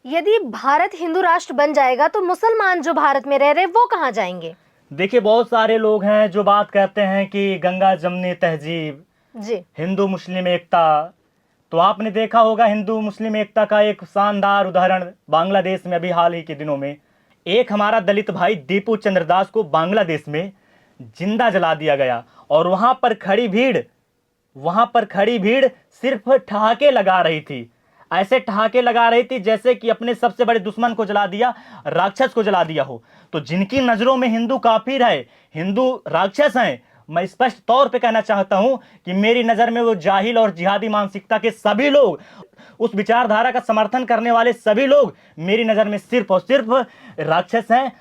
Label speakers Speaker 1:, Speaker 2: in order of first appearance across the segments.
Speaker 1: यदि भारत हिंदू राष्ट्र बन जाएगा तो मुसलमान जो भारत में रह रहे वो कहाँ जाएंगे?
Speaker 2: देखिए, बहुत सारे लोग हैं जो बात कहते हैं कि गंगा जमनी तहजीब,
Speaker 1: जी।
Speaker 2: हिंदू मुस्लिम एकता। तो आपने देखा होगा हिंदू मुस्लिम एकता का एक शानदार उदाहरण बांग्लादेश में अभी हाल ही के दिनों में एक हमारा दलित भाई दीपू चंद्रदास को बांग्लादेश में जिंदा जला दिया गया। और वहां पर खड़ी भीड़ सिर्फ ठहाके लगा रही थी। ऐसे ठहाके लगा रही थी जैसे कि अपने सबसे बड़े दुश्मन को जला दिया, राक्षस को जला दिया हो। तो जिनकी नजरों में हिंदू काफिर है, हिंदू राक्षस हैं, मैं स्पष्ट तौर पे कहना चाहता हूं कि मेरी नजर में वो जाहिल और जिहादी मानसिकता के सभी लोग, उस विचारधारा का समर्थन करने वाले सभी लोग मेरी नजर में सिर्फ और सिर्फ राक्षस हैं।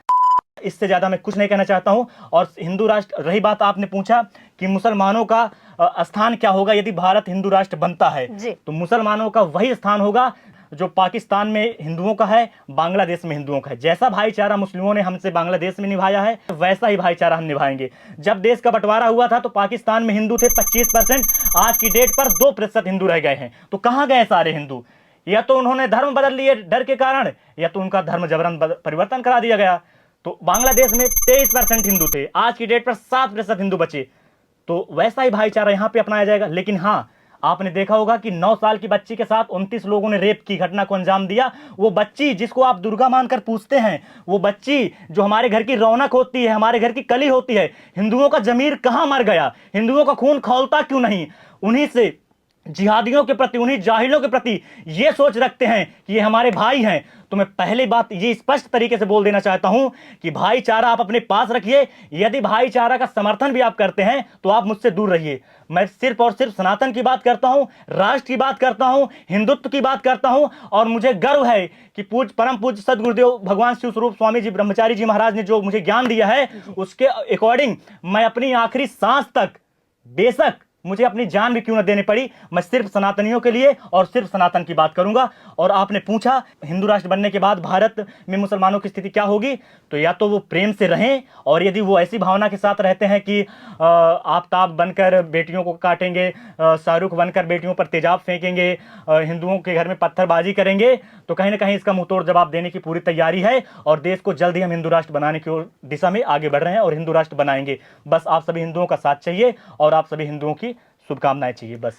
Speaker 2: इससे ज्यादा मैं कुछ नहीं कहना चाहता हूं। और हिंदू राष्ट्र, रही बात आपने पूछा कि मुसलमानों का स्थान क्या होगा यदि भारत हिंदू राष्ट्र बनता है, तो मुसलमानों का वही स्थान होगा जो पाकिस्तान में हिंदुओं का है, बांग्लादेश में हिंदुओं का है। जैसा भाईचारा मुस्लिमों ने हमसे बांग्लादेश में निभाया है, वैसा ही भाईचारा हम निभाएंगे। जब देश का बंटवारा हुआ था तो पाकिस्तान में हिंदू थे 25%, आज की डेट पर 2% हिंदू रह गए हैं। तो कहां गए सारे हिंदू? या तो उन्होंने धर्म बदल लिए डर के कारण, या तो उनका धर्म जबरन परिवर्तन करा दिया गया। तो बांग्लादेश में 23% हिंदू थे, आज की डेट पर 7% हिंदू बचे। तो वैसा ही भाईचारा यहां पे अपनाया जाएगा। लेकिन हां, आपने देखा होगा कि 9 साल की बच्ची के साथ 29 लोगों ने रेप की घटना को अंजाम दिया। वो बच्ची जिसको आप दुर्गा मानकर पूछते हैं, वो बच्ची जो हमारे घर की रौनक होती है, हमारे घर की कली होती है, हिंदुओं का जमीर कहां मर गया? हिंदुओं का खून खौलता क्यों नहीं? उन्हीं से जिहादियों के प्रति, उन्हीं जाहिलों के प्रति ये सोच रखते हैं कि ये हमारे भाई हैं। तो मैं पहली बात ये स्पष्ट तरीके से बोल देना चाहता हूं कि भाईचारा आप अपने पास रखिए। यदि भाईचारा का समर्थन भी आप करते हैं तो आप मुझसे दूर रहिए। मैं सिर्फ और सिर्फ सनातन की बात करता हूं, राष्ट्र की बात करता हूं, हिंदुत्व की बात करता हूं। और मुझे गर्व है कि परम पूज्य सदगुरुदेव भगवान शिव स्वरूप स्वामी जी ब्रह्मचारी जी महाराज ने जो मुझे ज्ञान दिया है, उसके अकॉर्डिंग मैं अपनी आखिरी सांस तक, बेशक मुझे अपनी जान भी क्यों न देनी पड़ी, मैं सिर्फ सनातनियों के लिए और सिर्फ सनातन की बात करूंगा। और आपने पूछा हिंदू राष्ट्र बनने के बाद भारत में मुसलमानों की स्थिति क्या होगी, तो या तो वो प्रेम से रहें, और यदि वो ऐसी भावना के साथ रहते हैं कि आफताब बनकर बेटियों को काटेंगे, शाहरुख बनकर बेटियों पर तेजाब फेंकेंगे, हिंदुओं के घर में पत्थरबाजी करेंगे, तो कहीं ना कहीं इसका मुंहतोड़ जवाब देने की पूरी तैयारी है। और देश को जल्द ही हम हिंदू राष्ट्र बनाने की दिशा में आगे बढ़ रहे हैं और हिंदू राष्ट्र बनाएंगे। बस आप सभी हिंदुओं का साथ चाहिए और आप सभी हिंदुओं की शुभकामनाएं चाहिए बस।